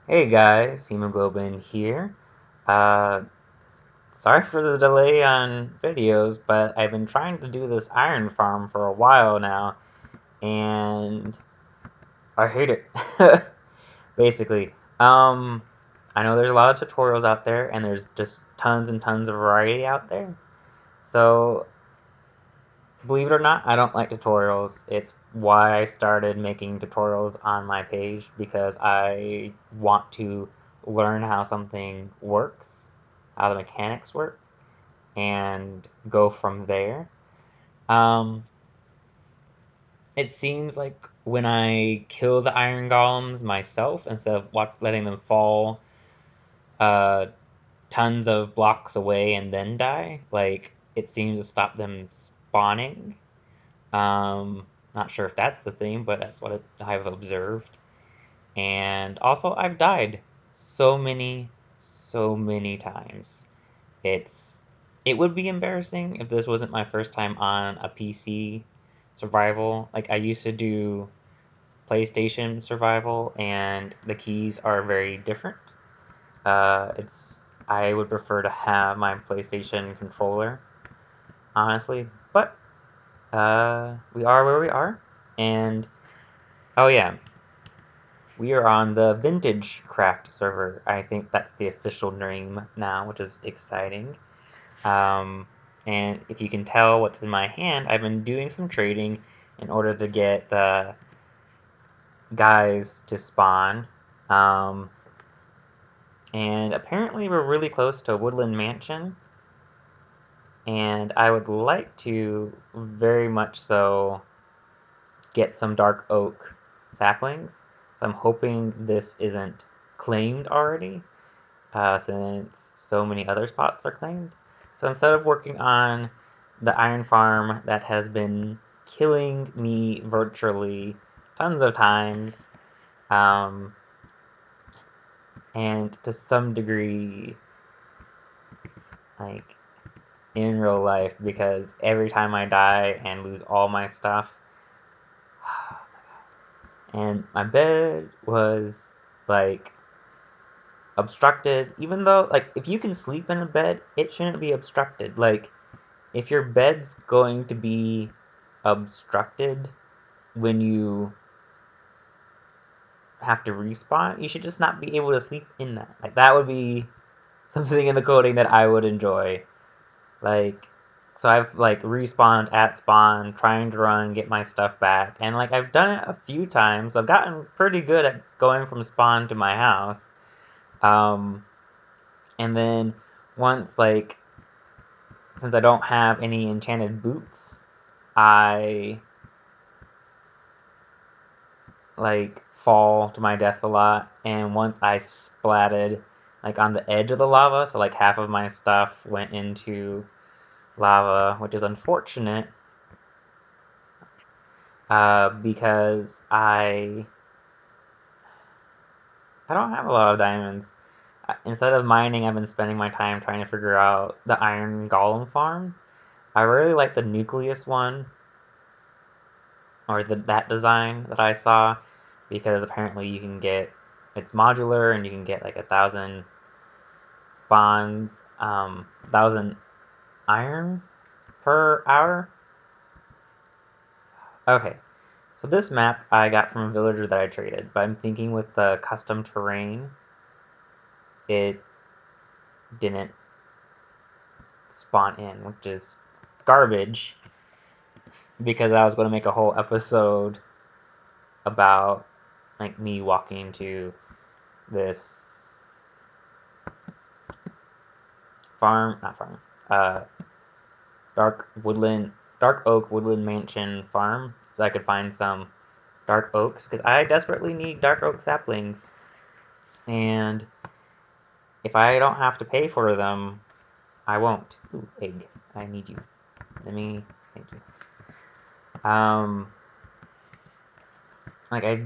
Hey guys, Hemoglobin here. Uh, Sorry for the delay on videos, but I've been trying to do this iron farm for a while now, and I hate it. Basically, I know there's a lot of tutorials out there, and there's just tons and tons of variety out there. So, believe it or not, I don't like tutorials. It's why I started making tutorials on my page, because I want to learn how something works, how the mechanics work, and go from there. Um, it seems like when I kill the iron golems myself, instead of letting them fall uh, tons of blocks away and then die, like it seems to stop them spawning. Not sure if that's the thing, but that's what I've observed. And also, I've died so many times. It's it would be embarrassing if this wasn't my first time on a PC survival. Like I used to do PlayStation survival, and the keys are very different. It's I would prefer to have my PlayStation controller, honestly, but we are where we are, and oh yeah, we are on the Vintage Craft server. I think that's the official name now, which is exciting. Um, and if you can tell what's in my hand, I've been doing some trading in order to get the guys to spawn. Um, and apparently we're really close to a woodland mansion, and I would like to very much so get some dark oak saplings. So I'm hoping this isn't claimed already, since so many other spots are claimed. So instead of working on the iron farm that has been killing me virtually tons of times, um, and to some degree, like in real life, because every time I die and lose all my stuff, and my bed was like obstructed, even though, like, if you can sleep in a bed, it shouldn't be obstructed. Like, if your bed's going to be obstructed when you have to respawn, you should just not be able to sleep in that. Like, that would be something in the coding that I would enjoy. Like, so I've like respawned at spawn, trying to run, get my stuff back, and like I've done it a few times. I've gotten pretty good at going from spawn to my house. Um, and then once, like, since I don't have any enchanted boots, I like fall to my death a lot. And once I splatted like on the edge of the lava, so like half of my stuff went into lava, which is unfortunate, because I don't have a lot of diamonds. Instead of mining, I've been spending my time trying to figure out the iron golem farm. I really like the nucleus one, or that design that I saw, because apparently you can get, it's modular, and you can get like 1,000 spawns, 1,000 iron per hour. Okay, so this map I got from a villager that I traded, but I'm thinking with the custom terrain, it didn't spawn in, which is garbage, because I was going to make a whole episode about like me walking to this farm, not farm, uh, dark woodland, dark oak woodland mansion farm, so I could find some dark oaks, because I desperately need dark oak saplings, and if I don't have to pay for them, I won't. Ooh, egg. I need you. Let me. Thank you. Like I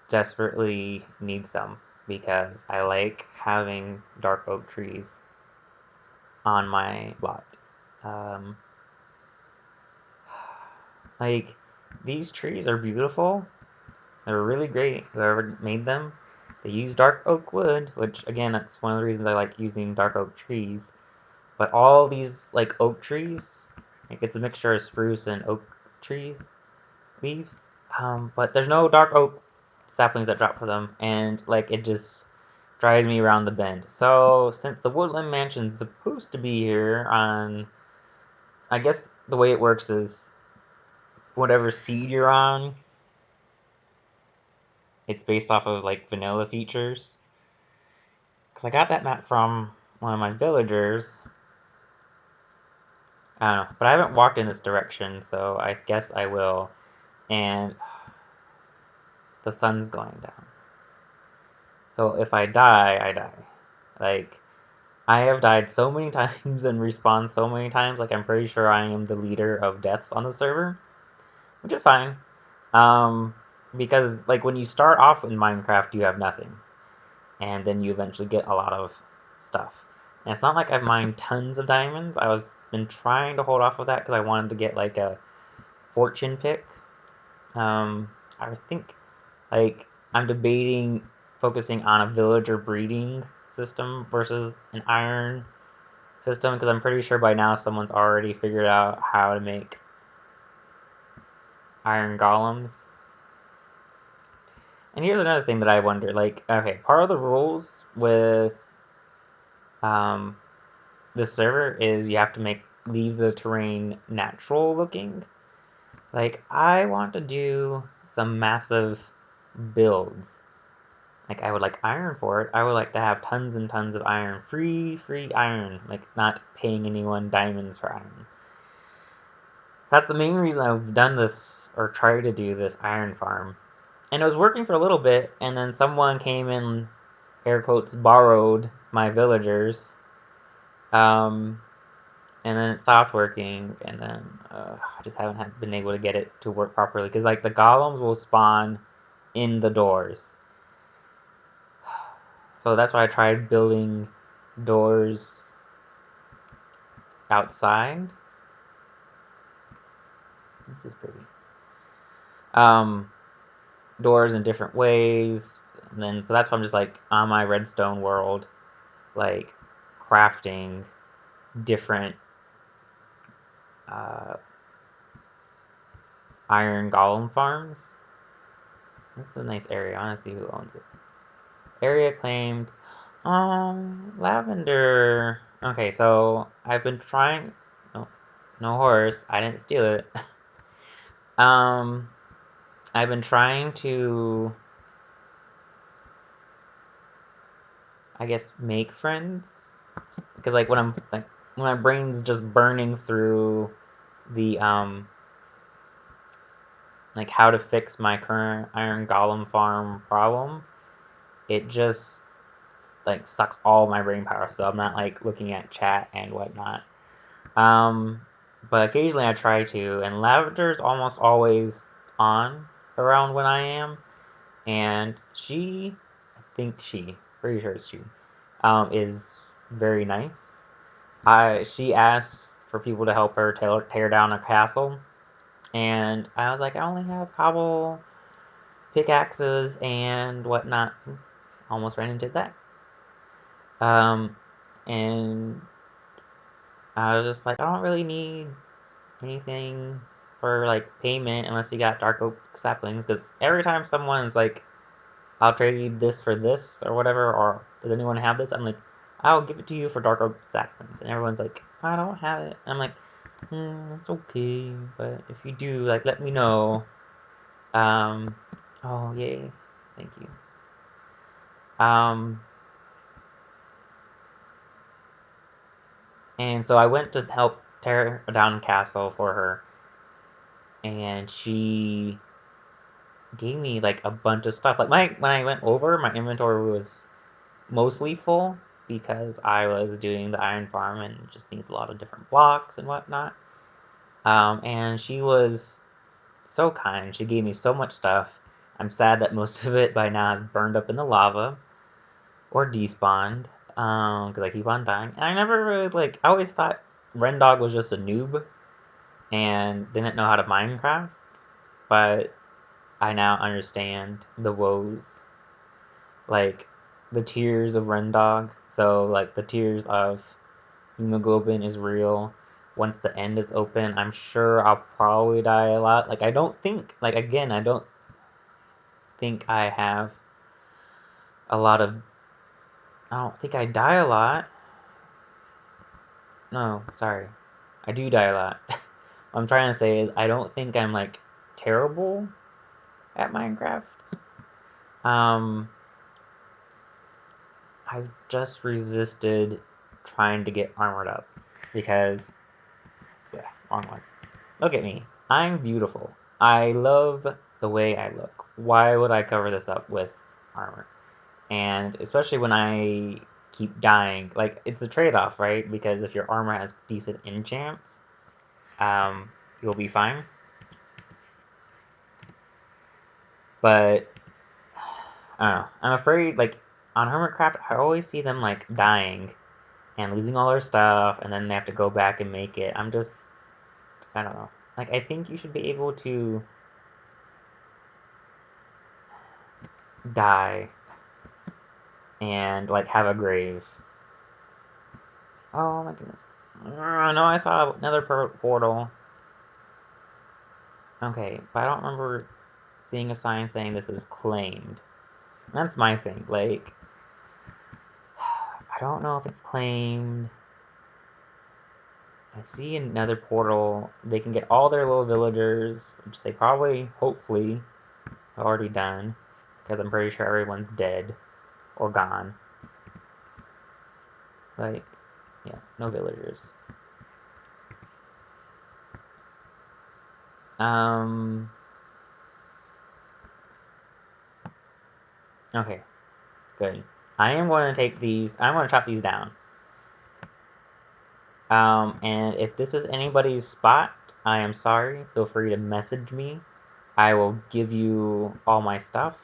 desperately need some, because I like having dark oak trees on my lot. Um, like these trees are beautiful. They're really great. Whoever made them. They use dark oak wood, which again, that's one of the reasons I like using dark oak trees. But all these like oak trees, like it's a mixture of spruce and oak trees leaves. But there's no dark oak saplings that drop for them, and like it just drives me around the bend. So since the Woodland Mansion's supposed to be here on, I guess the way it works is whatever seed you're on, it's based off of like vanilla features. Because I got that map from one of my villagers. I don't know, but I haven't walked in this direction, so I guess I will. And the sun's going down. So if I die, I die. Like, I have died so many times and respawned so many times, like I'm pretty sure I am the leader of deaths on the server, which is fine. Um, because like when you start off in Minecraft, you have nothing, and then you eventually get a lot of stuff. And it's not like I've mined tons of diamonds. I was been trying to hold off with that because I wanted to get like a fortune pick. I think like I'm debating focusing on a villager breeding system versus an iron system because I'm pretty sure by now someone's already figured out how to make iron golems. And here's another thing that I wonder, like, okay, part of the rules with um, this server is you have to leave the terrain natural looking. Like, I want to do some massive builds. Like, I would like iron for it. I would like to have tons and tons of iron. Free iron. Like, not paying anyone diamonds for iron. That's the main reason I've done this, or tried to do this iron farm. And it was working for a little bit, and then someone came and, air quotes, borrowed my villagers. And then it stopped working, and then I just haven't been able to get it to work properly. Because, like, the golems will spawn in the doors. So that's why I tried building doors outside. This is pretty. Um, Doors in different ways. And then, so that's why I'm just, like, on my redstone world, like, crafting different uh, iron golem farms. That's a nice area. I want to see who owns it. Area claimed. Lavender. Okay, so I've been trying. No, no horse. I didn't steal it. um, I've been trying to, I guess, make friends because like when my brain's just burning through the like how to fix my current iron golem farm problem, it just like sucks all my brain power. So I'm not like looking at chat and whatnot. Um, but occasionally I try to, and Lavender's almost always on around when I am, and pretty sure it's she, is very nice. She asks for people to help her tear down a castle, and I was like, I only have cobble pickaxes and whatnot. Almost ran into that. Um, and I was just like, I don't really need anything for like payment unless you got dark oak saplings. Because every time someone's like, I'll trade you this for this or whatever, or does anyone have this? I'm like, I'll give it to you for dark oak saplings. And everyone's like, I don't have it. I'm like, it's okay, but if you do, like, let me know. Oh, yay. Thank you. Um, and so I went to help tear down a castle for her, and she gave me like a bunch of stuff. Like when I went over, my inventory was mostly full because I was doing the iron farm and it just needs a lot of different blocks and whatnot. And she was so kind. She gave me so much stuff. I'm sad that most of it by now is burned up in the lava or despawned. Because I keep on dying. And I never really like. I always thought Rendog was just a noob and didn't know how to Minecraft, but I now understand the woes like the tears of Rendog. So like the tears of hemoglobin is real. Once the end is open, I'm sure I'll probably die a lot. Like I don't think, like again, I don't think I have a lot of. I don't think I die a lot. No, sorry, I do die a lot. What I'm trying to say is I don't think I'm like terrible at Minecraft. Um, I've just resisted trying to get armored up because wrong one. Look at me. I'm beautiful. I love the way I look. Why would I cover this up with armor? And especially when I keep dying, like it's a trade-off, right? Because if your armor has decent enchants, um, you'll be fine. But I don't know. I'm afraid, like on Hermitcraft, I always see them like dying and losing all their stuff, and then they have to go back and make it. I don't know. Like I think you should be able to die and like have a grave. Oh my goodness. No, I saw another portal. Okay, but I don't remember seeing a sign saying this is claimed. That's my thing. Like, I don't know if it's claimed. I see another portal. They can get all their little villagers, which they probably, hopefully, have already done. Because I'm pretty sure everyone's dead or gone. Like, yeah, no villagers. Um, okay, good. I am going to take these, I'm going to chop these down. And if this is anybody's spot, I am sorry. Feel free to message me. I will give you all my stuff.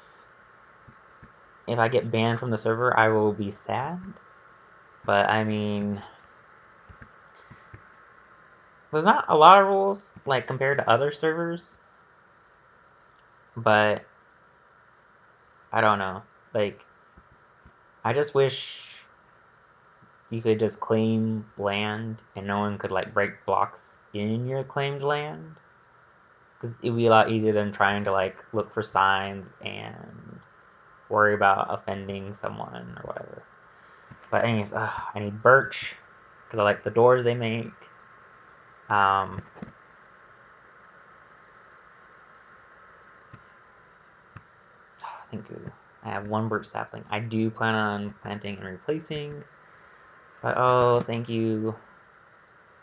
If I get banned from the server, I will be sad. But I mean, there's not a lot of rules, like compared to other servers. But I don't know. Like, I just wish you could just claim land and no one could like break blocks in your claimed land. Because it would be a lot easier than trying to like look for signs and worry about offending someone or whatever. But anyways, I need birch because I like the doors they make. Um, thank you. I have one birch sapling. I do plan on planting and replacing. But oh, thank you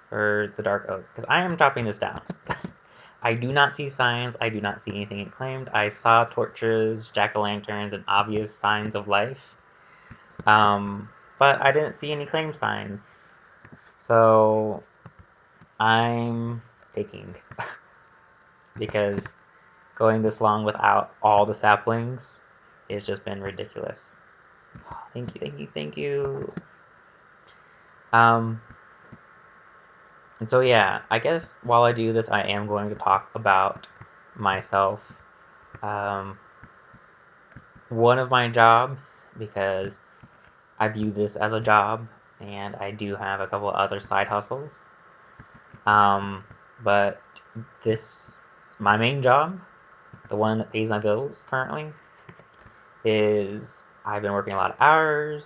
for the dark oak because I am chopping this down. I do not see signs. I do not see anything claimed. I saw torches, jack-o'-lanterns, and obvious signs of life. But I didn't see any claim signs. So I'm taking because going this long without all the saplings has just been ridiculous. Thank you, thank you, thank you. And so yeah, I guess while I do this, I am going to talk about myself. Um, one of my jobs, because I view this as a job, and I do have a couple other side hustles. But my main job, the one that pays my bills currently, is I've been working a lot of hours.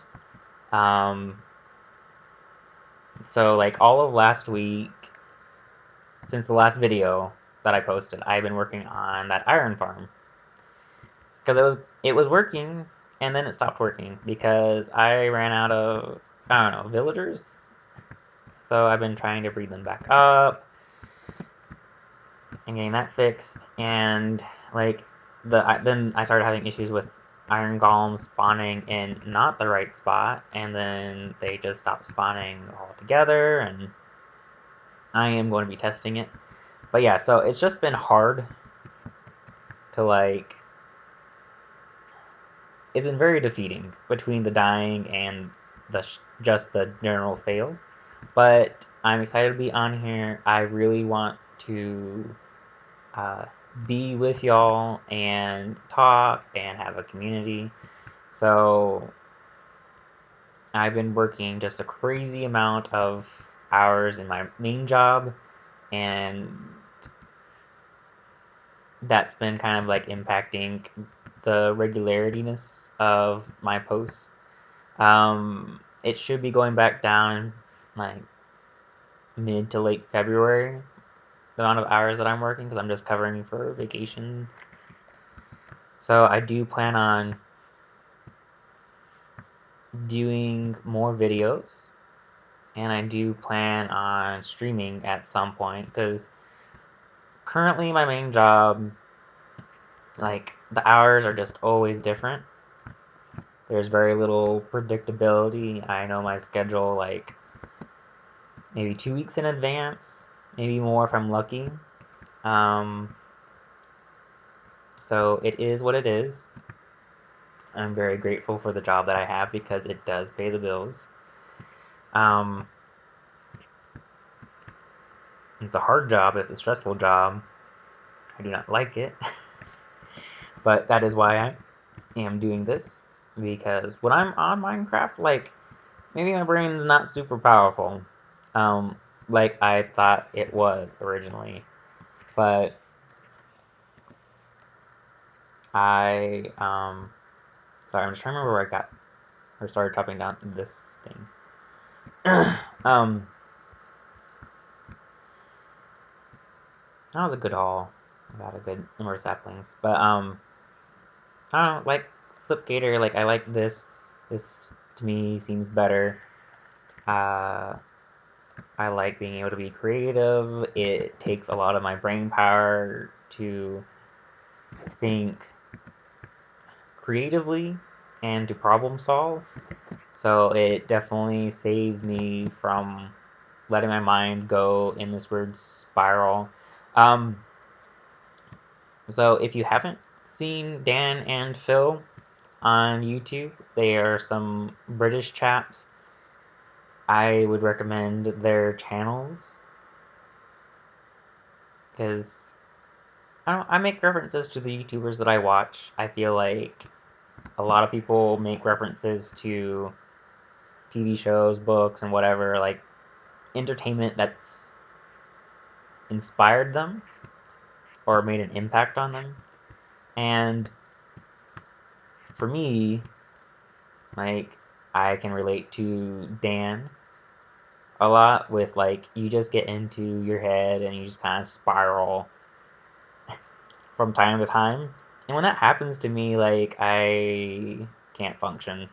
So like all of last week, since the last video that I posted, I've been working on that iron farm. Because it was working, and then it stopped working because I ran out of, I don't know, villagers. So I've been trying to breed them back up and getting that fixed. And like then I started having issues with iron golems spawning in not the right spot, and then they just stopped spawning altogether. And I am going to be testing it. But yeah, so it's just been hard to like. It's been very defeating between the dying and just the general fails. But I'm excited to be on here. I really want to uh, be with y'all and talk and have a community. So I've been working just a crazy amount of hours in my main job, and that's been kind of like impacting the regulariness of my posts. It should be going back down like mid to late February, the amount of hours that I'm working, because I'm just covering for vacations. So I do plan on doing more videos, and I do plan on streaming at some point, because currently my main job, like, the hours are just always different. There's very little predictability. I know my schedule like maybe 2 weeks in advance, maybe more if I'm lucky. Um, so it is what it is. I'm very grateful for the job that I have because it does pay the bills. Um, it's a hard job, it's a stressful job. I do not like it. But that is why I am doing this. Because when I'm on Minecraft, like, maybe my brain's not super powerful. Um, like I thought it was originally. But sorry, I'm just trying to remember where I got, or started chopping down this thing. um, that was a good haul. I got a good number of saplings. But, I don't know, like, Slipgator, like, I like this. This, to me, seems better. Uh, I like being able to be creative. It takes a lot of my brain power to think creatively and to problem solve. So it definitely saves me from letting my mind go in this weird spiral. Um, so if you haven't seen Dan and Phil on YouTube, they are some British chaps. I would recommend their channels because I make references to the YouTubers that I watch. I feel like a lot of people make references to TV shows, books, and whatever, like entertainment that's inspired them or made an impact on them. And for me, like, I can relate to Dan a lot with, like, you just get into your head and you just kind of spiral from time to time. And when that happens to me, like, I can't function.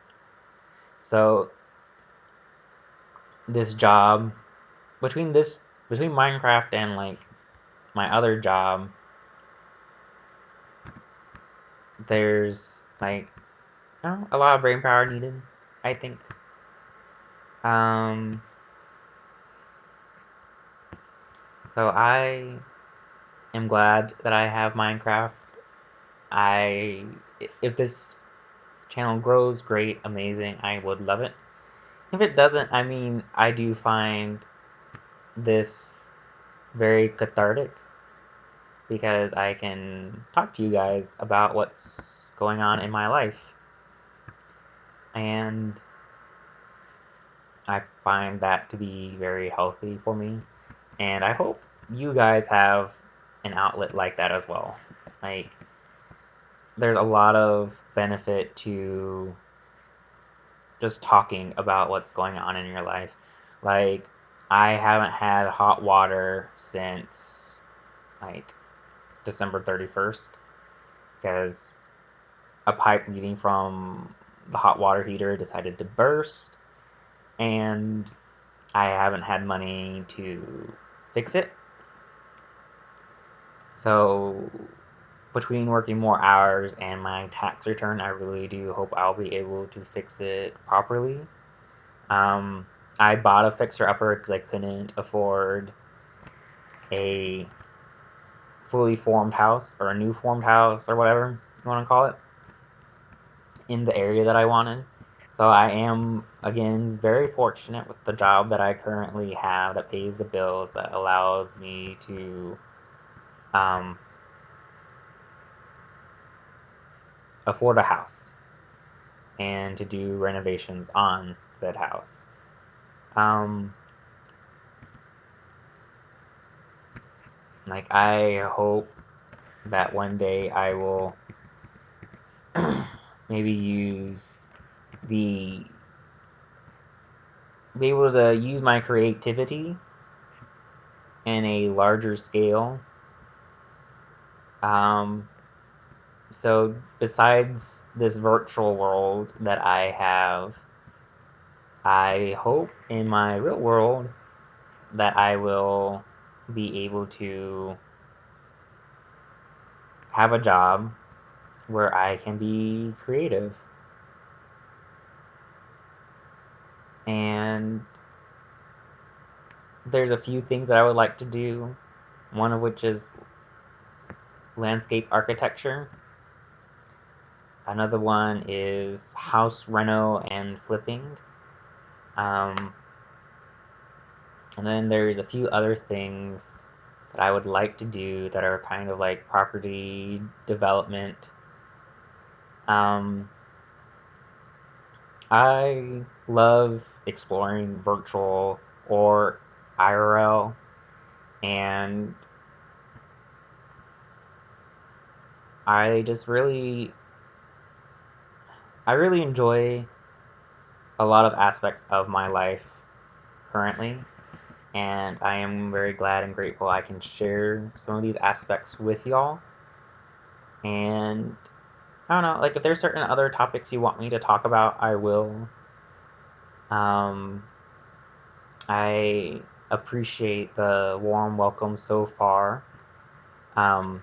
So this job, between Minecraft and like my other job, there's like, I don't know, a lot of brain power needed, I think. Um, so I am glad that I have Minecraft. I If this channel grows, great, amazing, I would love it. If it doesn't, I mean, I do find this very cathartic because I can talk to you guys about what's going on in my life. And I find that to be very healthy for me. And I hope you guys have an outlet like that as well. Like, there's a lot of benefit to just talking about what's going on in your life. Like, I haven't had hot water since like December 31st because a pipe leading from the hot water heater decided to burst, and I haven't had money to fix it. So between working more hours and my tax return, I really do hope I'll be able to fix it properly. Um, I bought a fixer-upper because I couldn't afford a fully formed house, or a new formed house, or whatever you want to call it, in the area that I wanted. So I am, again, very fortunate with the job that I currently have that pays the bills, that allows me to um, afford a house. and to do renovations on said house. Like, I hope that one day I will maybe the be able to use my creativity in a larger scale. Um, so besides this virtual world that I have, I hope in my real world that I will be able to have a job where I can be creative. And there's a few things that I would like to do, one of which is landscape architecture. Another one is house reno and flipping. Um, and then there's a few other things that I would like to do that are kind of like property development. Um, I love exploring virtual or IRL, and I just I really enjoy a lot of aspects of my life currently, and I am very glad and grateful I can share some of these aspects with y'all. And I don't know, like if there's certain other topics you want me to talk about, I will. Um, I appreciate the warm welcome so far. Um,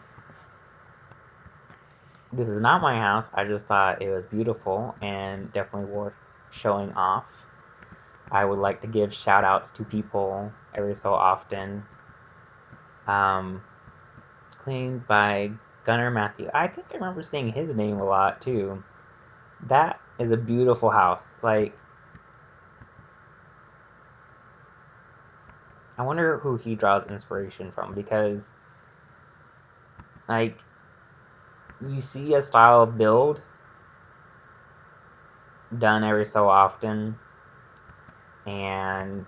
this is not my house. I just thought it was beautiful and definitely worth showing off. I would like to give shout outs to people every so often. Um, Cleaned by Gunnar Matthew. I think I remember seeing his name a lot too. That is a beautiful house. Like, I wonder who he draws inspiration from, because, like, you see a style of build done every so often, and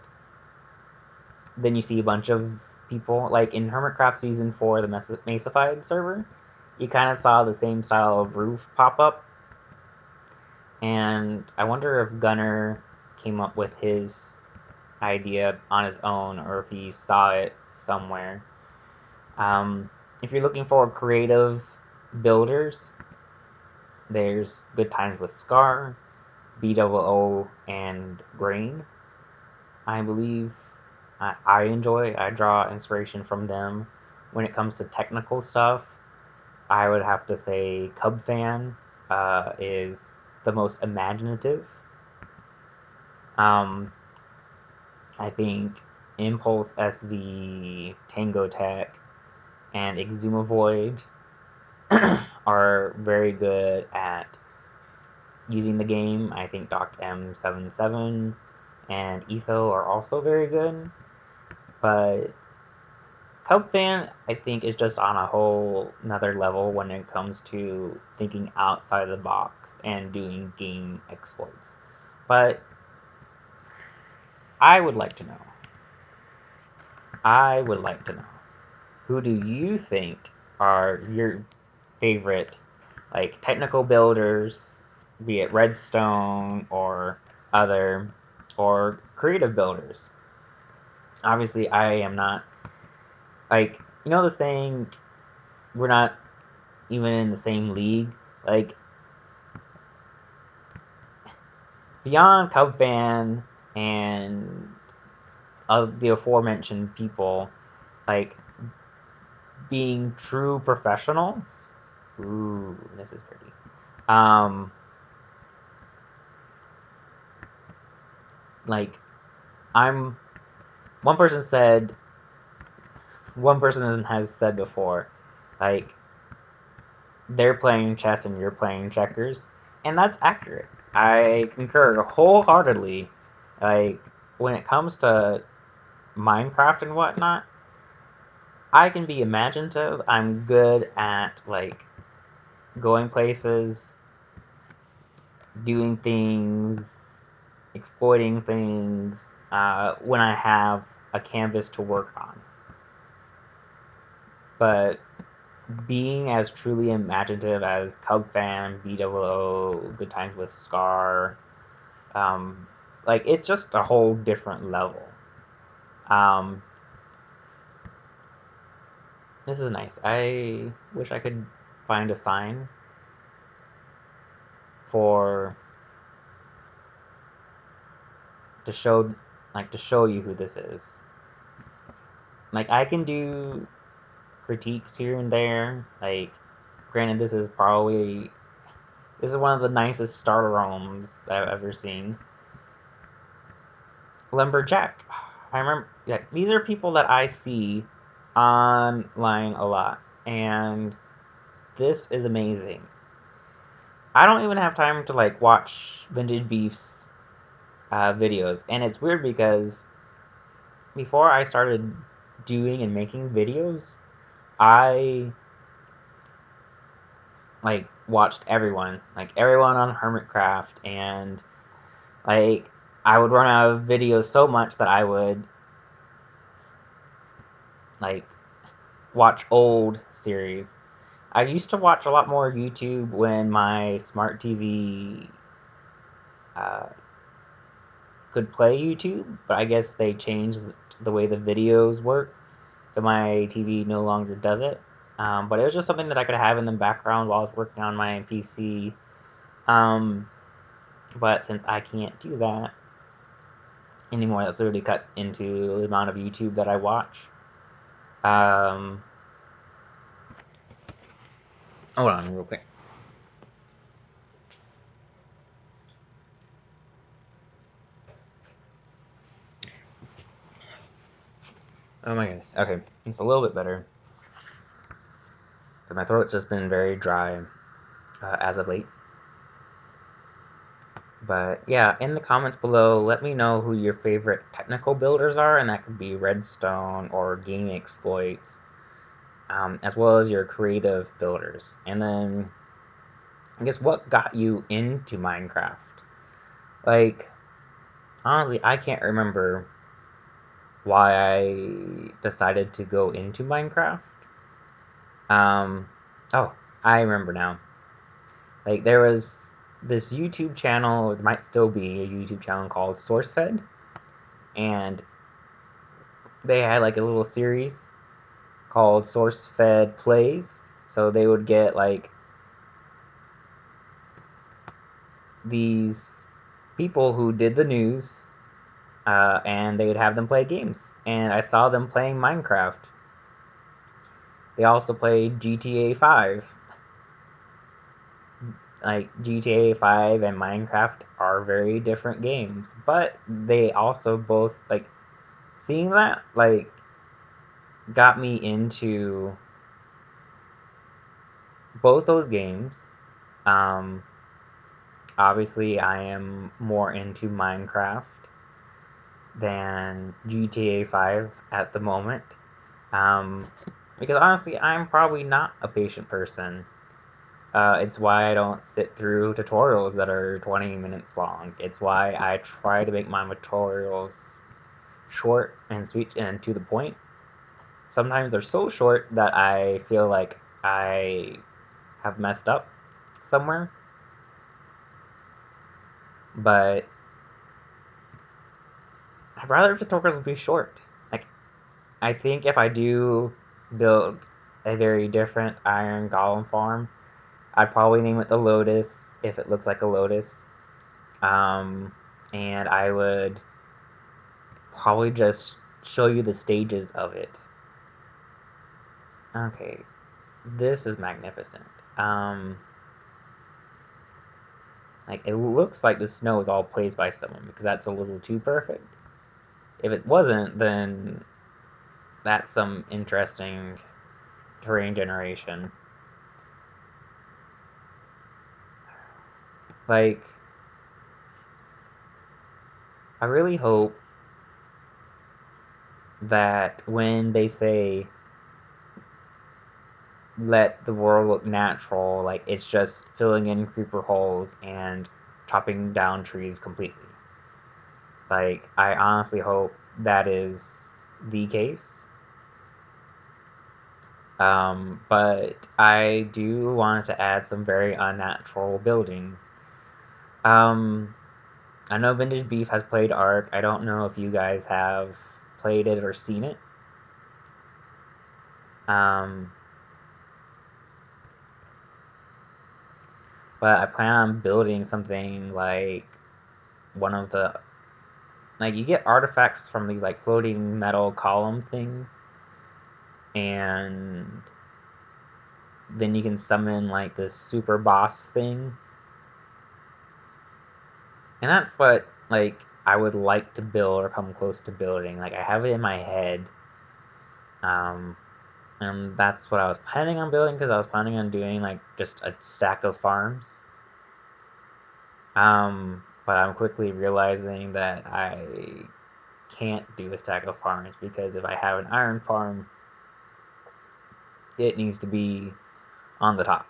then you see a bunch of people, like in Hermitcraft Season 4, the Mesified server, you kind of saw the same style of roof pop up, and I wonder if Gunnar came up with his idea on his own or if he saw it somewhere. If you're looking for creative builders, there's Good Times with Scar, BOO, and Grain. I believe I draw inspiration from them. When it comes to technical stuff, I would have to say Cub Fan is the most imaginative. Um, I think Impulse SV, Tango Tech, and Exumavoid are very good at using the game. I think Doc M77 and Etho are also very good. But Cub Fan, I think, is just on a whole another level when it comes to thinking outside the box and doing game exploits. But I would like to know. I would like to know. Who do you think are your favorite, like, technical builders, be it Redstone or other, or creative builders? Obviously, I am not, like, you know the saying, we're not even in the same league? Like, beyond Cub Fan and the aforementioned people, like, being true professionals. Ooh, this is pretty. Um, like, I'm. One person said. One person has said before, like, they're playing chess and you're playing checkers, and that's accurate. I concur wholeheartedly. Like, when it comes to Minecraft and whatnot, I can be imaginative. I'm good at, like, going places doing things, exploiting things when I have a canvas to work on. But being as truly imaginative as Cub Fan, BWO, Good Times with Scar, um, like it's just a whole different level. Um, this is nice. I wish I could find a sign for to show to show you who this is. Like I can do critiques here and there. Like granted this is one of the nicest starter homes that I've ever seen. Lumberjack. I remember these are people that I see online a lot, and this is amazing. I don't even have time to like watch Vintage Beef's videos, and it's weird because before I started doing and making videos, I like watched everyone on Hermitcraft, and like I would run out of videos so much that I would like watch old series. I used to watch a lot more YouTube when my smart TV uh, could play YouTube, but I guess they changed the way the videos work, so my TV no longer does it. But it was just something that I could have in the background while I was working on my PC. Um, but since I can't do that anymore, that's already cut into the amount of YouTube that I watch. Um, hold on, real quick. Oh my goodness. Okay, it's a little bit better. But my throat's just been very dry as of late. But yeah, in the comments below, let me know who your favorite technical builders are, and that could be Redstone or game exploits, as well as your creative builders. And then, I guess, what got you into Minecraft? Like, honestly, I can't remember why I decided to go into Minecraft. Um, oh, I remember now. Like, there was this YouTube channel, or there might still be a YouTube channel called SourceFed, and they had like a little series called SourceFed Plays. So they would get like these people who did the news, and they would have them play games. And I saw them playing Minecraft. They also played GTA 5. Like, GTA 5 and Minecraft are very different games, but they also both, like, seeing that, like, got me into both those games. Um, Obviously, I am more into Minecraft than GTA 5 at the moment. Um, because honestly, I'm probably not a patient person. It's why I don't sit through tutorials that are 20 minutes long. It's why I try to make my tutorials short and sweet and to the point. Sometimes they're so short that I feel like I have messed up somewhere. But I'd rather tutorials be short. Like, I think if I do build a very different iron golem farm, I'd probably name it the Lotus if it looks like a lotus. And I would probably just show you the stages of it. Okay, this is magnificent. Like it looks like the snow is all placed by someone because that's a little too perfect. If it wasn't, then that's some interesting terrain generation. Like, I really hope that when they say let the world look natural, like it's just filling in creeper holes and chopping down trees completely. Like, I honestly hope that is the case. But I do want to add some very unnatural buildings. I know Vintage Beef has played Ark. I don't know if you guys have played it or seen it. Um, but I plan on building something like one of the, like, you get artifacts from these like floating metal column things, and then you can summon like this super boss thing, and that's what like I would like to build or come close to building. Like, I have it in my head, um, and that's what I was planning on building, because I was planning on doing like just a stack of farms. But I'm quickly realizing that I can't do a stack of farms, because if I have an iron farm, it needs to be on the top.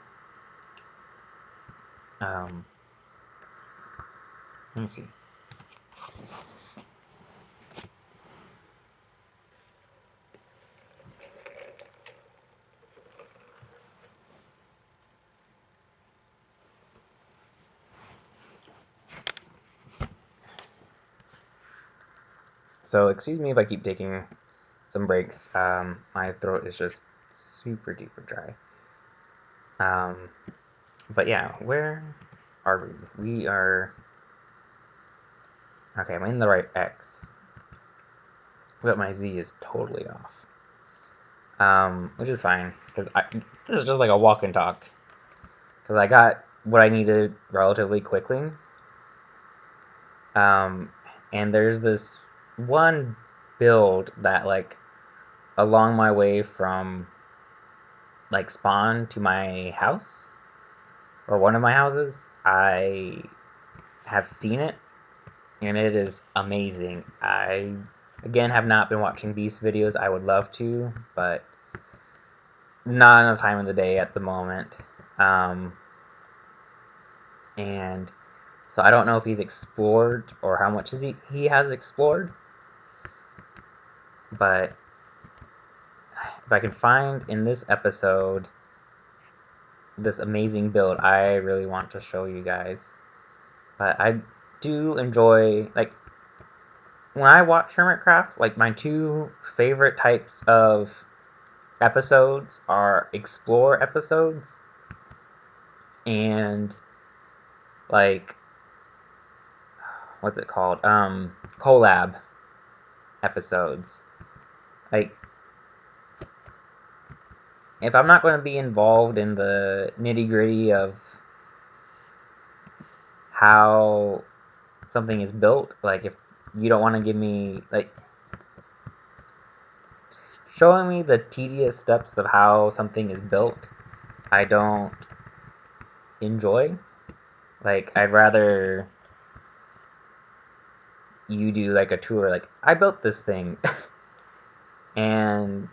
Um, let me see. So excuse me if I keep taking some breaks. My throat is just super duper dry. Um, but yeah, where are we? We are, okay, I'm in the right X, but my Z is totally off. Which is fine, because this is just like a walk and talk. Because I got what I needed relatively quickly. Um, and there's this one build that, like, along my way from, like, spawn to my house, or one of my houses, I have seen it, and it is amazing. I, again, have not been watching Beast videos. I would love to, but not enough time in the day at the moment. And so I don't know if he's explored or how much he has explored. But if I can find in this episode this amazing build, I really want to show you guys. But I do enjoy, like, when I watch Hermitcraft, like, my two favorite types of episodes are explore episodes and, like, what's it called? Collab episodes. Like, if I'm not going to be involved in the nitty gritty of how something is built, like, if you don't want to give me, like, showing me the tedious steps of how something is built, I don't enjoy. Like, I'd rather you do like a tour, like, I built this thing and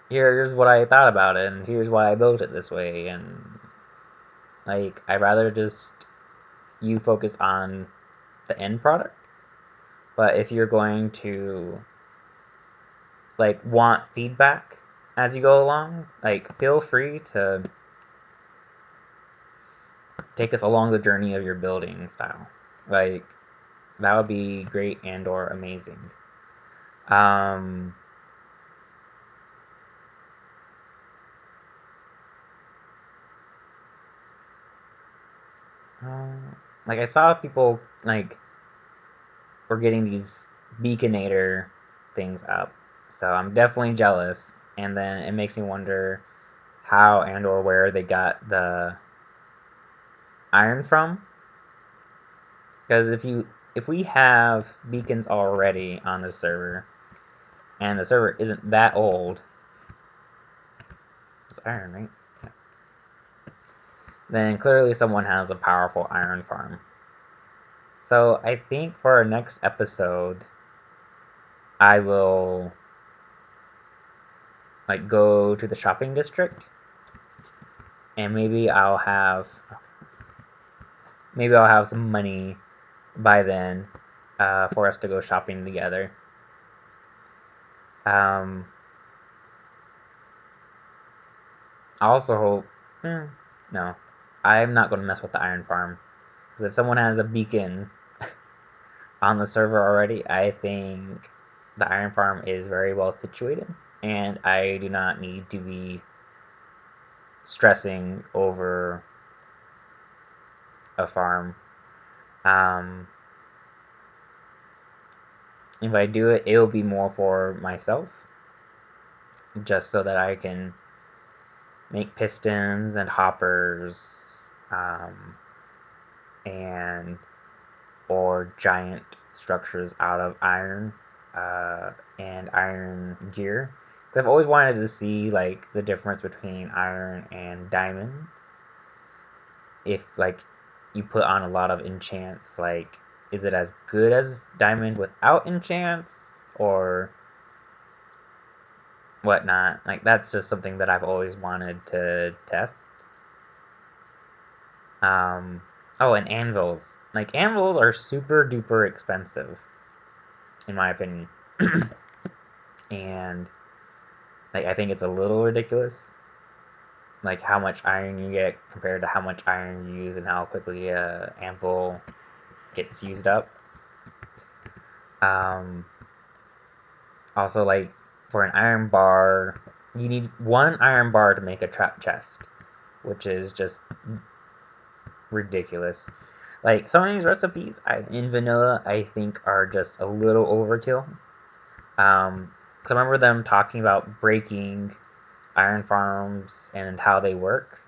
here's what I thought about it, and here's why I built it this way, and, like, I'd rather just you focus on the end product. But if you're going to, like, want feedback as you go along, like, feel free to take us along the journey of your building style. Like, that would be great and or amazing. Um, like, I saw people, like, were getting these Beaconator things up, so I'm definitely jealous. And then it makes me wonder how and or where they got the iron from. Because if we have beacons already on the server, and the server isn't that old, it's iron, right? Yeah. Then clearly someone has a powerful iron farm. So I think for our next episode, I will, like, go to the shopping district, and maybe I'll have, maybe I'll have some money by then for us to go shopping together. Um, I also hope. No, I'm not going to mess with the iron farm. Because if someone has a beacon on the server already, I think the iron farm is very well situated. And I do not need to be stressing over a farm. Um, if I do it, it will be more for myself, just so that I can make pistons and hoppers, and or giant structures out of iron and iron gear. I've always wanted to see like the difference between iron and diamond. If like you put on a lot of enchants, like is it as good as diamond without enchants or whatnot? Like that's just something that I've always wanted to test. Um, oh, and anvils. Like anvils are super duper expensive, in my opinion, and like I think it's a little ridiculous. Like how much iron you get compared to how much iron you use and how quickly a anvil gets used up. Um, Also, like for an iron bar, you need one iron bar to make a trap chest, which is just ridiculous. Like some of these recipes in vanilla, I think are just a little overkill. Because I remember them talking about breaking iron farms and how they work.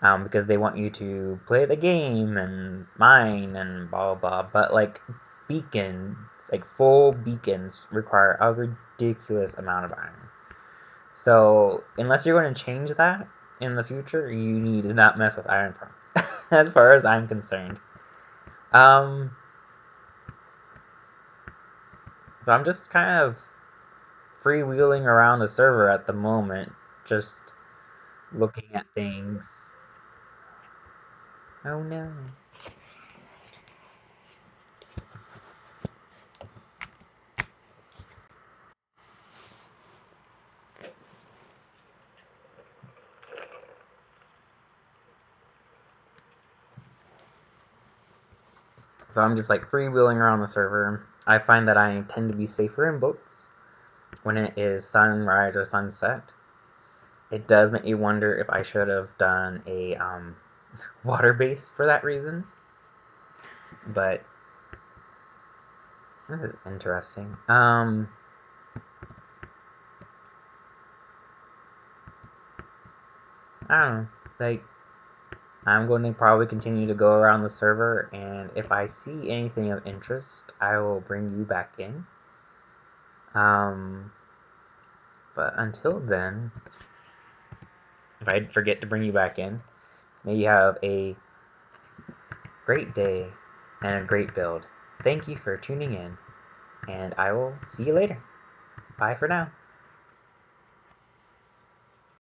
Because they want you to play the game and mine and blah blah blah. But like beacons, like full beacons, require a ridiculous amount of iron. So unless you're going to change that in the future, you need to not mess with iron farms, as far as I'm concerned. Um, so I'm just kind of freewheeling around the server at the moment, just looking at things. Oh no. So I'm just like freewheeling around the server. I find that I tend to be safer in boats when it is sunrise or sunset. It does make me wonder if I should have done a water base for that reason. But this is interesting. I don't know. Like, I'm going to probably continue to go around the server, and if I see anything of interest, I will bring you back in. Um, but until then, if I forget to bring you back in, may you have a great day and a great build. Thank you for tuning in, and I will see you later. Bye for now.